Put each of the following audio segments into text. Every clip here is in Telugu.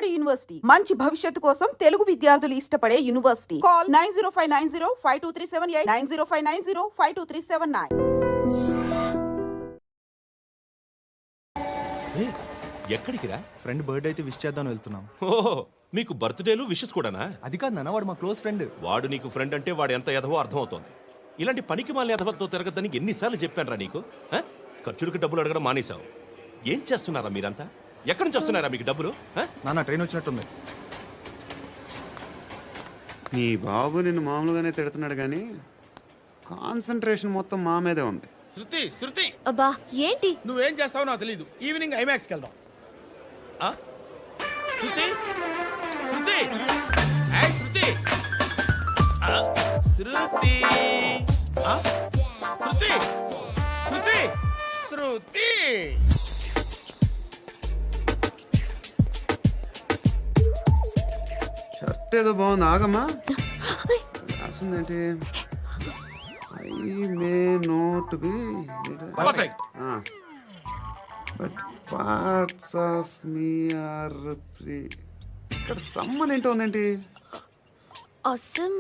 పల్నాడు యూనివర్సిటీ మంచి భవిష్యత్తు కోసం తెలుగు విద్యార్థులు ఇష్టపడే యూనివర్సిటీ. కాల్ 9059052378 9059052379. ఎక్కడికి రా? ఫ్రెండ్ బర్త్డే అయితే విష్ చేద్దాం వెళ్తున్నాం. ఓహో, మీకు బర్త్డేలు విషెస్ కూడానా? అది కాదు నాన్న, వాడు మా క్లోజ్ ఫ్రెండ్. వాడు నీకు ఫ్రెండ్ అంటే వాడు ఎంత ఎదవో అర్థమవుతోంది. ఇలాంటి పనికి మాలిన ఎదవలతో తిరగద్దని ఎన్నిసార్లు చెప్పాను రా నీకు? ఖర్చులకు డబ్బులు అడగడం మానేశావు. ఏం చేస్తున్నారా మీరంతా? ఎక్కడి నుంచి వస్తున్నారా మీకు డబ్బులు? నాన్న ట్రైన్ వచ్చినట్టుంది. నీ బాబు నిన్ను మామూలుగానే తిడుతున్నాడు కానీ కాన్సన్ట్రేషన్ మొత్తం మా మీదే ఉంది. శృతి శృతి, అబ్బా ఏంటి? నువ్వేం చేస్తావో నాకు తెలీదు. ఈవినింగ్ ఐమాక్స్కి వెళ్దాం. శృతి శృతి ఏయ్ శృతి శృతి శృతి శృతి శృతి షర్ట్ ఏదో బాగుంది, ఆగమ్మా. రాసిందేంటి? I may not be perfect. But parts of me are free. ఇక్కడ సమ్మన్ ఏంటో ఉందేంటి? అసమ్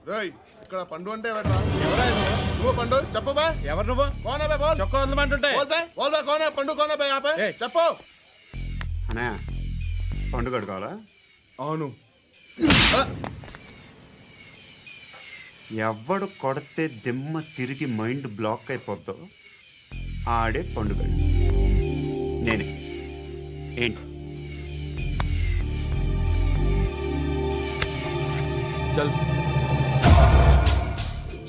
రేయ్, ఇక్కడ పండు అంటే ఎవరా? నువ్వు పండు చెప్పు బా. ఎవరు నువ్వు? కోనా బే బోల్. చొక్కా వదలమంటుంటే బోల్ బే బోల్ బే. కోనా పండు కోనా బే ఆపే చెప్పు. అనే పండుగ కావాలా? అవును. ఎవడు కొడితే దిమ్మ తిరిగి మైండ్ బ్లాక్ అయిపోద్దో ఆడే పండుగ. నేనే. ఏంటి?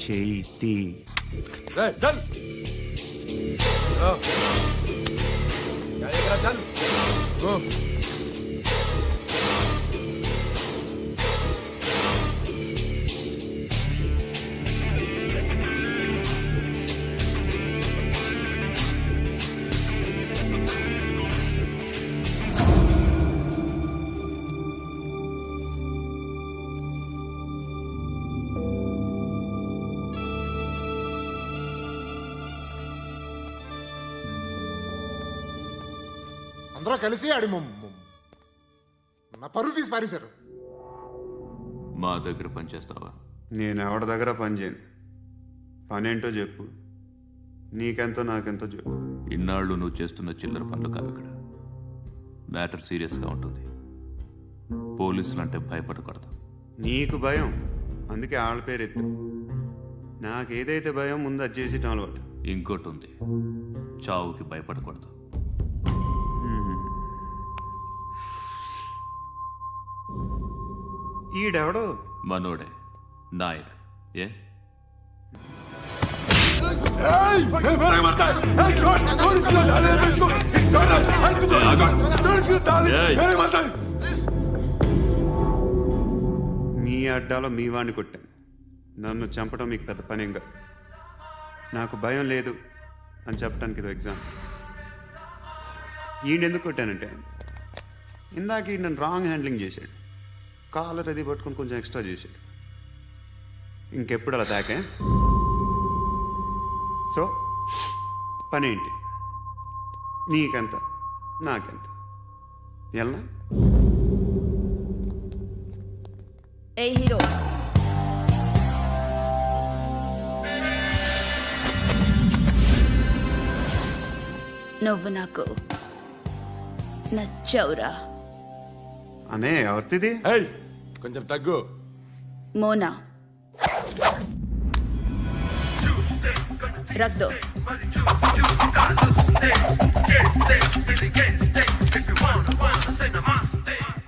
చేతి అందరూ కలిసి ఆడి నా పరువు తీసి పారేశారు. మా దగ్గర పనిచేస్తావా? నేను ఎవరి దగ్గర పని చేయను. పనేంటో చెప్పు. నీకెంతో నాకెంతో చెప్పు. ఇన్నాళ్ళు నువ్వు చేస్తున్న చిల్లర పనులు కావు ఇక్కడ. మ్యాటర్ సీరియస్గా ఉంటుంది. పోలీసులు అంటే భయపడకూడదు. నీకు భయం, అందుకే ఆళ్ళ పేరు ఎత్తు. నాకేదైతే భయం ముందు అది చేసేటం అలవాటు. ఇంకోటి ఉంది, చావుకి భయపడకూడదు. ఈడెవడో మనోడే నాయక్. ఏ మీ అడ్డాలో మీ వాడిని కొట్టాను. నన్ను చంపడం మీకు పెద్ద పనేం కాదు. నాకు భయం లేదు అని చెప్పడానికి ఇది ఎగ్జామ్. ఈయనెందుకు కొట్టానంటే ఇందాక ఈ నన్ను రాంగ్ హ్యాండ్లింగ్ చేశాడు. కాలర్ అది పట్టుకొని కొంచెం ఎక్స్ట్రా చేశాడు. ఇంకెప్పుడు అలా తాకే. సో పనేంటి? నీకెంత నాకెంత ఎలా? ఏ హీరో, నువ్వు నాకు నచ్చవురా. అనే ఎవరిది? కొంచెం తగ్గు. మోనా రక్ దో.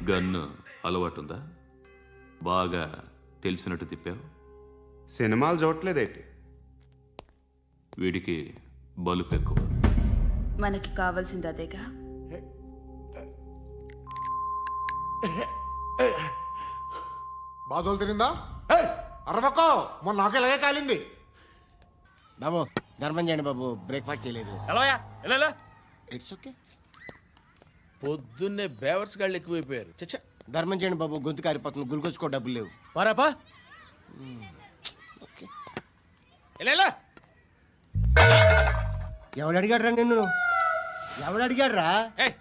గన్ను అలవాటుందా? బాగా తెలిసినట్టు తిప్పావు. సినిమాలు చూడట్లేదేంటి? వీడికి బలుపు ఎక్కువ. మనకి కావాల్సింది అదేగా. బాధలు తిరిందా? అరవకో మొన్న నాకు ఇలాగే కాలింది. బాబు ధర్మం చేయండి బాబు, బ్రేక్ఫాస్ట్ చేయలేదు. It's okay. పొద్దున్నే బేవర్స్ గాళ్ళు ఎక్కువైపోయారు. చచ్చా, ధర్మం చేయండి బాబు, గొంతు కారిపోతుంది, గురికొచ్చుకో డబ్బులు లేవు. పారాపా. ఓకే. ఎలా ఎవడు అడిగాడు రా నిన్ను? ఎవడు అడిగాడు రా?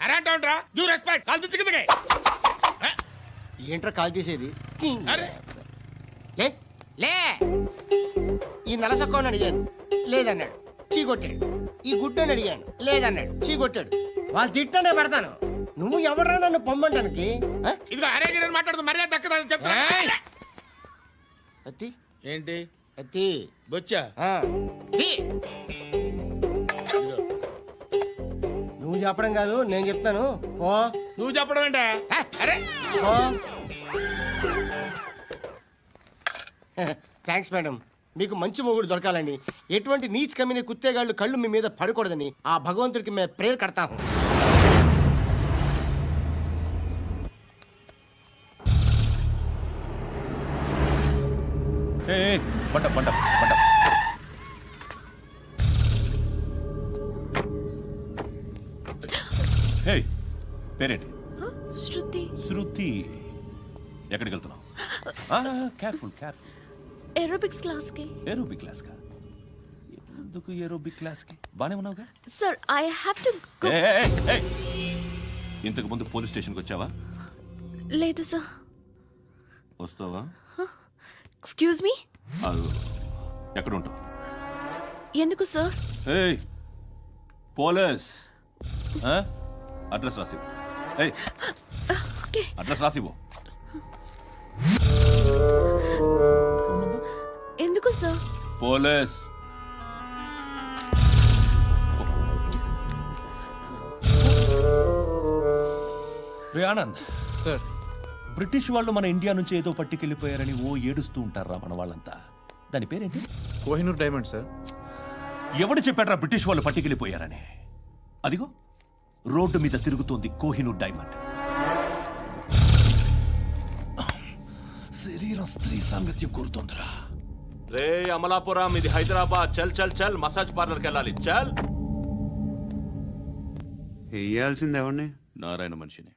అరేంటా యూ రెస్పెక్ట్ కాల్ తెచ్చి కిందకి. ఏంట్రా కాల్ తీసేది? అరే లే లే. ఈ నలసక్కని అడిగాను, లేదన్నాడు, చీ కొట్టాడు. ఈ గుడ్డని అడిగాను, లేదన్నాడు, చీ కొట్టాడు. వాళ్ళు తిట్టానే పెడతాను. నువ్వు ఎవడరా నన్ను పొమ్మంటానికి? ఆ? ఇదిగో అరే గిరని మాట్లాడుతూ మర్యాద దక్కదని చెప్తా. అత్తి ఏంటి అత్తి బొచ్చా? ఆ. తీ. నువ్వు చెప్పడం కాదు, నేను చెప్తాను. ఓ నువ్వు చెప్పడం ఏంటే? అరే ఓ. Thanks madam. మీకు మంచి మొగుడు దొరకాలని, ఎటువంటి నీచ్ కమ్మిన కుత్తేగాళ్ళు కళ్ళు మీ మీద పడకూడదని ఆ భగవంతుడికి మేము ప్రేయర్ కడతాము. పంట పంట పంట. హే, పేరేంటి? శృతి. శృతి. ఎక్కడికి వెళ్తున్నావు? Careful careful. ఏరోబిక్స్ క్లాస్కి. ఏరోబిక్ క్లాస్ కా? ఎందుకు ఏరోబిక్ క్లాస్ కి? బానే ఉన్నావుగా? Sir I have to go. ఇంతకు ముందు పోలీస్ స్టేషన్కి వచ్చావా? లేదు సార్. వస్తావా? Excuse me. ఎక్కడ ఉంటావు? ఎందుకు సార్? ఏయ్, పోలీస్. అడ్రస్ రాసివ్వు. ఏయ్, ఓకే. అడ్రస్ రాసివ్వు. ఎందుకు సార్? పోలీస్. రే ఆనంద్ సార్. బ్రిటిష్ వాళ్ళు మన ఇండియా నుంచి ఏదో పట్టుకెళ్ళిపోయారని ఓ ఏడుస్తూ ఉంటారా మన వాళ్ళంతా. దాని పేరేంటి? Kohinoor diamond sir. ఎవడు చెప్పాడ్రా బ్రిటిష్ వాళ్ళు పట్టుకెళ్ళిపోయారని? అదిగో రోడ్డు మీద తిరుగుతోంది కోహినూర్ డైమండ్. శరీరం స్త్రీ సాంగత్యం కోరుతోందిరా. రే అమలాపురం, ఇది హైదరాబాద్. చల్ చల్ చల్, మసాజ్ పార్లర్కి వెళ్ళాలి. చల్. వేయాల్సింది ఎవరిని? నారాయణ మనిషిని.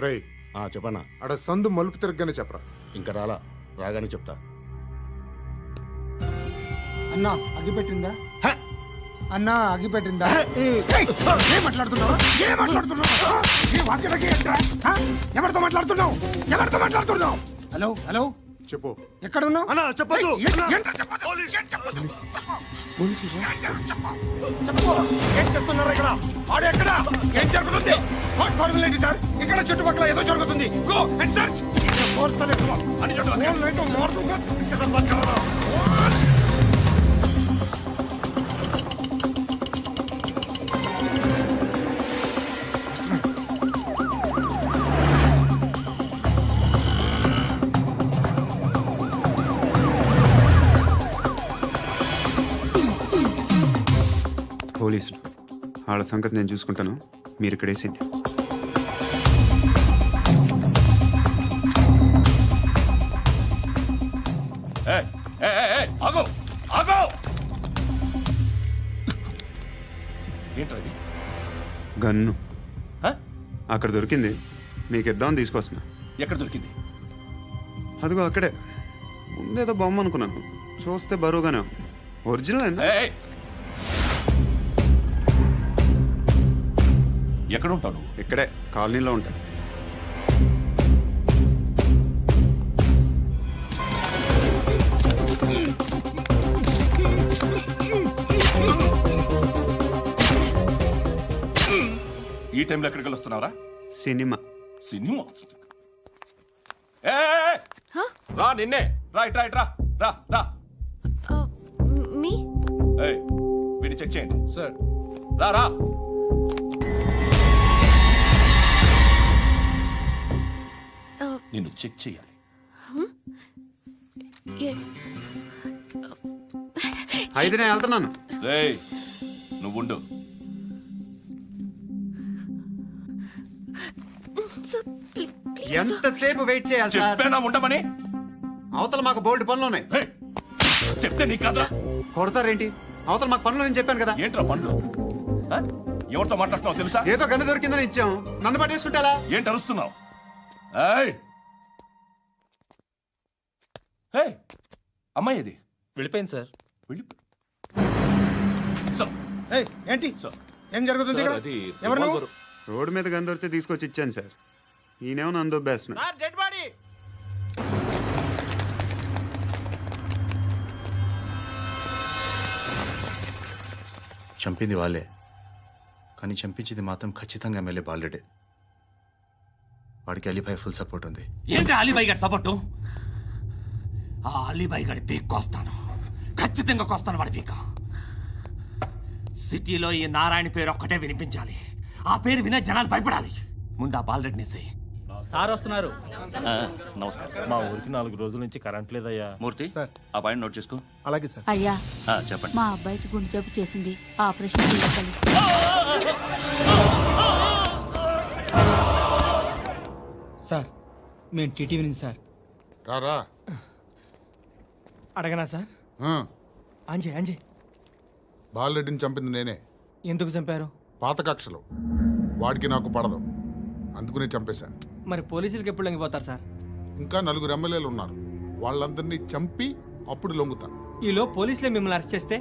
రై చెప్పనా, అడ సందు మలుపు తిరగగానే చెప్పరా. ఇంకా రాగానే చెప్తా. అన్నా అగిపెట్టిందా? అన్నా అగిపెట్టిందా? ఏం మాట్లాడుతున్నావు? ఏం మాట్లాడుతున్నావు? ఈ వాక్యలకి ఏంట్రా? ఎవరితో మాట్లాడుతున్నావు? ఎవరితో మాట్లాడుతున్నావు? హలో హలో, చెప్పు. ఎక్కడ ఉన్నావు? అన్నా చెప్పదు. ఏం చేస్తున్నారు ఇక్కడ? ఆడు ఎక్కడ? ఏం జరుగుతుంది? వాట్ ఫార్మల్ ఏంటి సార్? ఇక్కడ చుట్టుపక్కల ఏదో జరుగుతుంది. Go and search. ఫోర్స్ అనే అని పోలీసులు వాళ్ళ సంగతి నేను చూసుకుంటాను, మీరు ఇక్కడ వేసేయండి. ఆగో ఆగో. ఏంట్రా ఇది? గన్ను హ? అక్కడ దొరికింది, మీకు ఇద్దామని తీసుకొస్తున్నా. ఎక్కడ దొరికింది? అదిగో అక్కడే. ముందేదో బొమ్మ అనుకున్నాను, చూస్తే బరువుగానే ఉంది. ఒరిజినల్ అండి. ఏయ్! ఎక్కడ ఉంటావు నువ్వు? ఇక్కడే కాలనీలో ఉంటాడు. ఈ టైంలో ఎక్కడికి వస్తున్నావురా? సినిమా. సినిమా? ఏయ్! రా, నిన్నే. రా ఇట్రా ఇట్రా. రా రా. మీ. ఏయ్, వీడిని చెక్ చేయండి. సార్. రా రా. నిన్ను చెక్ చేయాలి. అయితే నేను వెళ్తున్నాను. రేయ్, నువ్వుండు. సార్ ప్లీజ్ ఎంతసేపు వెయిట్ చేయాలి సార్? చెప్పేనా ఉండమని? అవతల మాకు బోల్డ్ పనులు ఉన్నాయి. హే, చెప్తే నీకు కదా. కొడతారేంటి? అవతల మాకు పనులు నేను చెప్పాను కదా. ఏంట్రా పండ్లు? ఆ? ఎవరితో మాట్లాడుతున్నావు తెలుసా? ఏదో గన్ను దొరికిందని ఇచ్చాం, నన్ను పట్టేసుకుంటా. ఏంటి అరుస్తున్నావు? ఏయ్! ఏయ్! అమ్మాయి ఇది వెళ్ళిపోయింది సార్. వెళ్ళి సార్, ఏయ్, ఏంటి సార్. ఏం జరుగుతుంది ఇక్కడ? అది ఎవరు నువ్వు? రివాల్వర్. రోడ్డు మీద గన్ను దొరికితే తీసుకొచ్చి ఇచ్చాను సార్. ఈయనేమో నన్ను దొబ్బేస్తున్నా. Dead body. చంపింది వాళ్ళే, కానీ చంపించింది మాత్రం ఖచ్చితంగా ఎమ్మెల్యే బాలుడే. వాడికి అలీభాయ్ ఫుల్ సపోర్ట్ ఉంది. ఏంటి అలీబాయి గారి సపోర్టు? ఆ అలీబాయి గారి పీక్ కోస్తాను, ఖచ్చితంగా కోస్తాను వాడి పీక. సిటీలో ఈ నారాయణ పేరు ఒక్కటే వినిపించాలి. ఆ పేరు వినే జనాలు భయపడాలి. ముందు ఆ బాలరెడ్డిని సార్ వస్తున్నారు. నమస్కారం. మా ఊరికి 4 రోజుల నుంచి కరెంట్ లేదయ్యా. మూర్తి, సార్. ఆ పాయింట్ నోట్ చేసుకో. అలాగే సార్. అయ్యా చెప్పండి. మా అబ్బాయికి గుండె జబ్బు చేసింది, ఆపరేషన్ చేయాలి. సార్ మేము టీటీవీ నుంచి సార్. రారా. అడగనా సార్? అంజే అంజే బాలరెడ్డిని చంపింది నేనే. ఎందుకు చంపారు? పాత కక్షలు. వాడికి నాకు పడదు, అందుకునే చంపేశా. మరి పోలీసులకి ఎప్పుడు లొంగిపోతారు సార్? ఇంకా 4 ఎమ్మెల్యేలు ఉన్నారు, వాళ్ళందరినీ చంపి అప్పుడు లొంగుతా. ఈలో పోలీసులే మిమ్మల్ని అరెస్ట్ చేస్తే?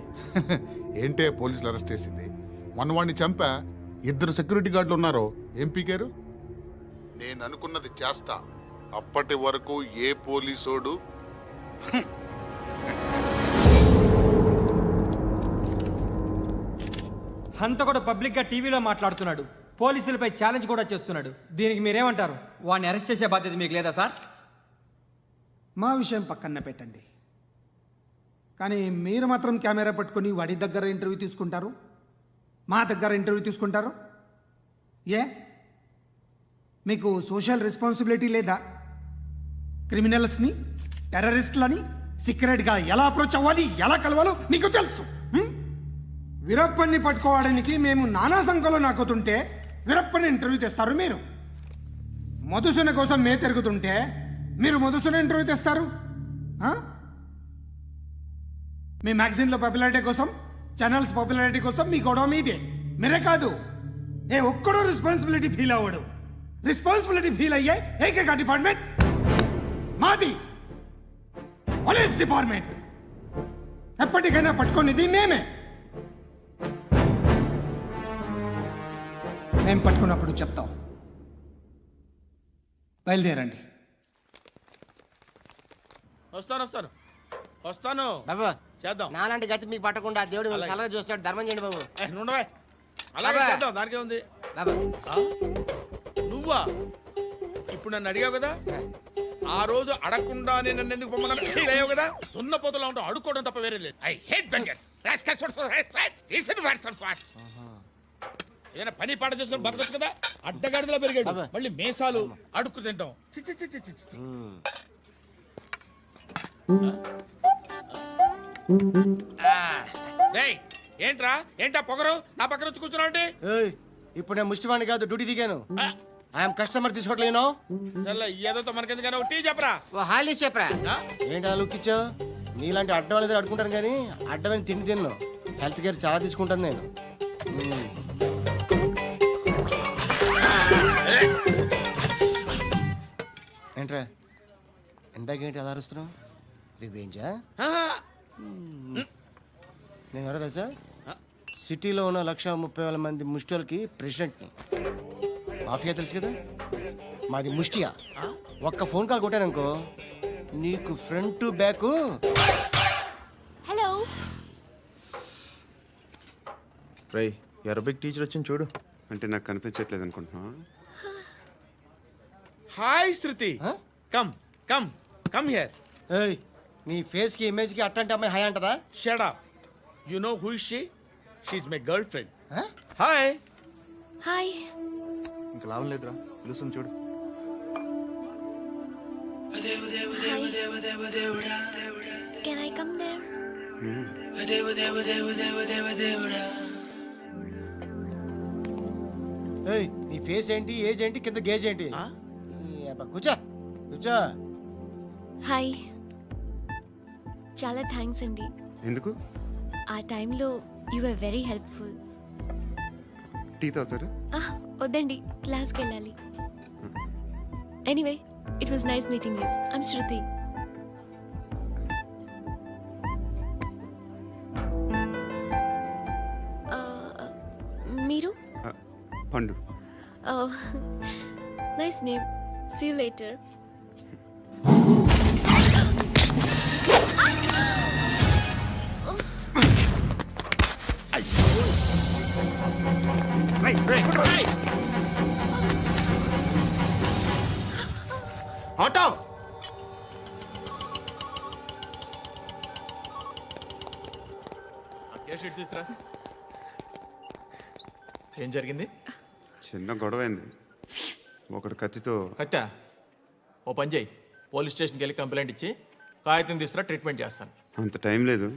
ఏంటే పోలీసులు అరెస్ట్ చేసింది? మొన్న వాడిని చంపా, 2 సెక్యూరిటీ గార్డులు ఉన్నారు, ఏం పీకారు? నేను అనుకున్నది చేస్తా. అప్పటి వరకు ఏ పోలీసోడు హంతకుడు పబ్లిక్ గా టీవీలో మాట్లాడుతున్నాడు, పోలీసులపై ఛాలెంజ్ కూడా చేస్తున్నాడు. దీనికి మీరేమంటారు? వాడిని అరెస్ట్ చేసే బాధ్యత మీకు లేదా సార్? మా విషయం పక్కన పెట్టండి, కానీ మీరు మాత్రం కెమెరా పట్టుకొని వాడి దగ్గర ఇంటర్వ్యూ తీసుకుంటారు, మా దగ్గర ఇంటర్వ్యూ తీసుకుంటారు. ఏ మీకు సోషల్ రెస్పాన్సిబిలిటీ లేదా? క్రిమినల్స్ని, టెర్రరిస్టులని సీక్రెట్గా ఎలా అప్రోచ్ అవ్వాలి, ఎలా కలవాలో మీకు తెలుసు. వీరప్పన్ని పట్టుకోవడానికి మేము నానా సంఖ్యలో నాకుతుంటే వీరప్పని ఇంటర్వ్యూ తెస్తారు మీరు. మధుసూన కోసం మే తిరుగుతుంటే మీరు మధుసూన ఇంటర్వ్యూ తెస్తారు. మీ మ్యాగజైన్లో పాపులారిటీ కోసం, ఛానల్స్ పాపులారిటీ కోసం మీ గొడవ మీదే. మీరే కాదు, ఏ ఒక్కడో రెస్పాన్సిబిలిటీ ఫీల్ అవ్వడు. రెస్పాన్సిబిలిటీ ఫీల్ అయ్యే ఏకైక డిపార్ట్మెంట్ మాది, పోలీస్ డిపార్ట్మెంట్. ఎప్పటికైనా పట్టుకునేది మేమే. మేము పట్టుకున్నప్పుడు చెప్తాం. బయలుదేరండి. వస్తాను. బాబు చేద్దాం. నాలాంటి గతి మీకు పట్టకుండా దేవుడు మిమ్మల్ని సలహా చూస్తాడు. ధర్మం చేయండి బాబు. నుండవే. అలాగే బాబా. చేద్దాం, దానికే ఉంది. బాబు నువ్వా ఇప్పుడు నన్ను అడిగావు కదా, ఆ రోజు అడగకుండా నేను నన్ను ఎందుకు పొమ్మన్నా ఫీల్ అయ్యావు కదా. దున్నపోతులా ఉంటావు, అడుక్కోవడం తప్ప వేరే లేదు. I hate bangers. ఏదైనా పని పాట చేసుకుని బతకొచ్చు కదా. అడ్డగాడిదలా పెరిగాడు, మళ్ళీ మేసాలు అడుక్కు తింటాం. చి చి చి చి చి చి. రేయ్, ఏంట్రా ఏంటా పొగరు నా పక్కన వచ్చి కూర్చున్నావు అంటే? ఇప్పుడు నేను ముష్టివాణి కాదు, డ్యూటీ దిగాను. ఐఎమ్ కస్టమర్ తీసుకోవట్లేను. చల్ల ఏదో మనకెందుకైనా టీ చెప్పరా. ఓ హాలీస్ చెప్పరా. ఏంటి అలా లుక్ ఇచ్చావు? నీలాంటి అడ్డం వాళ్ళ దగ్గర అడుకుంటాను, కానీ అడ్డమైన తిండి తిన్ను. హెల్త్ కేర్ చాలా తీసుకుంటాను నేను. ఏంట్రా ఎందాకేంటి అలా అరుస్తున్నావు? రివేంజా? నేను ఎవరో తెలుసా? సిటీలో ఉన్న 130,000 మంది ముష్టిలకి ప్రెసిడెంట్ని. మాఫియా తెలుసు కదా, మాది ముష్టియా. ఒక్క ఫోన్ కాల్ కొట్టాననుకో, నీకు ఫ్రంట్ టు బ్యాక్. హలో రై, అరబిక్ టీచర్ వచ్చింది చూడు. అంటే నాకు కనిపించట్లేదు అనుకుంటున్నా. Hi Shruti. Come come come here. ఏయ్, నీ ఫేస్ కి ఇమేజ్ కి అట్టంటే అమ్మాయి హాయ్ అంటదా? Shut up. You know who is she? She is my girlfriend. Hi. Hi. ఇంకా లాభం లేదురా, పిలుస్తుంది చూడు. Can I come there? ఏయ్, నీ ఫేస్ ఏంటి, ఏజ్ ఏంటి, కింద గేజ్ ఏంటి? ఈ అబ్బా, కూర్చో కూర్చో. హాయ్. చాలా థ్యాంక్స్ అండి. ఎందుకు? ఆ టైంలో you are very helpful. Tea తాగుతారా? వద్దండి, క్లాస్కి వెళ్ళాలి. Anyway, it was nice meeting you. I'm Shruti. మీరు? Pandu. Nice name. See you later. Auto. తీసురా. ఏం జరిగింది? చిన్న గొడవ అయింది. ఒకడు కత్తితో. కట్టా, ఓ పని చేయి, పోలీస్ స్టేషన్కి వెళ్ళి కంప్లైంట్ ఇచ్చి కాగితం తీసుకురా, ట్రీట్మెంట్ చేస్తాను. అంత టైం లేదు.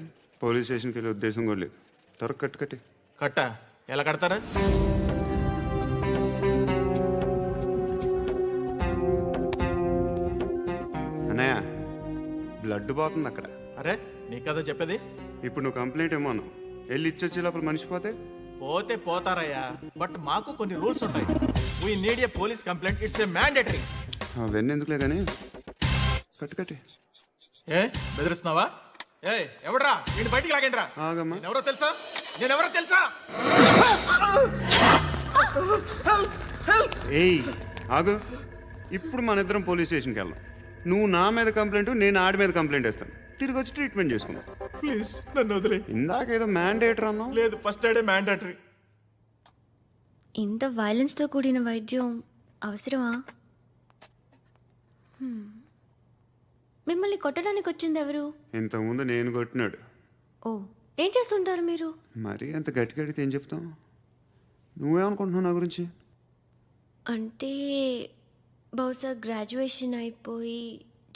పోలీస్ స్టేషన్కి వెళ్ళే ఉద్దేశం కూడా లేదు. త్వరగా కట్టి. కట్టా, ఎలా కడతారా? అన్నయ్య, బ్లడ్ పోతుంది అక్కడ. అరే, నీ కదా చెప్పేది. ఇప్పుడు నువ్వు కంప్లైంట్ ఏమో అన్నావు. వెళ్ళి ఇచ్చొచ్చే లోపల మనిషి పోతే పోతే పోతారయ్యా, బట్ మాకు కొన్ని రూల్స్ ఉంటాయి. We need a police complaint, it's a mandatory. అవన్నీ ఎందుకులే కానీ కట్టి. ఏ బెదిరిస్తున్నావా? ఏ ఎవడ్రా, నేను బయటికి లాగండిరా. ఆగమ్మా. నేనెవరో తెలుసా? ఏయ్ ఆగు. ఇప్పుడు మన ఇద్దరం పోలీస్ స్టేషన్కి వెళ్దాం. నువ్వు నా మీద కంప్లైంట్, నేను ఆడి మీద కంప్లైంట్ వేస్తాను. తిరిగి వచ్చి ట్రీట్మెంట్ చేసుకుందాం. ప్లీజ్ నన్ను వదిలే. ఇందాకేదో మ్యాండేటర్ అన్నావు. లేదు, ఫస్ట్ ఎయిడే మ్యాండేటరీ. ఇంత వైలెన్స్తో కూడిన వైద్యం అవసరమా? మిమ్మల్ని కొట్టడానికి వచ్చింది ఎవరు? ఇంతకుముందు నేను కొట్టినాడు. ఓ, ఏం చేస్తుంటారు మీరు? మరి అంత గట్టి అడిగితే ఏం చెప్తావు? నువ్వేమనుకుంటున్నావు నా గురించి? అంటే బహుశా గ్రాడ్యుయేషన్ అయిపోయి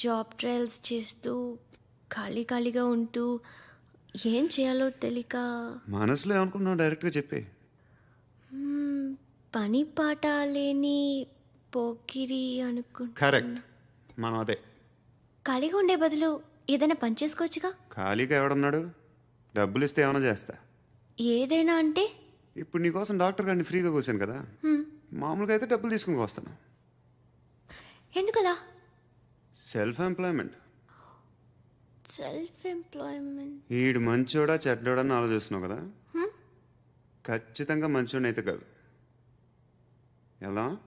జాబ్ ట్రయల్స్ చేస్తూ ఖాళీగా ఉంటూ ఏం చేయాలో తెలియక. మనసులో ఏమనుకుంటున్నావు డైరెక్ట్గా చెప్పే. పని పాట లేని పోకిరి అనుకుంటా. కరెక్ట్, మనం అదే. ఖాళీగా ఉండే బదులు ఏదైనా పని చేసుకోవచ్చుగా. ఖాళీగా ఎవడున్నాడు? డబ్బులు ఇస్తే ఏమైనా చేస్తా. ఏదైనా అంటే? ఇప్పుడు నీకోసం డాక్టర్ గారిని ఫ్రీగా కూర్చాను కదా. మామూలుగా అయితే డబ్బులు తీసుకుని వస్తాను. ఎందుకలా? Self employment. ఈడు మంచోడా చెడ్డోడా అని ఆలోచిస్తున్నావు కదా. ఖచ్చితంగా మంచోడైతే కాదు. ఎలా?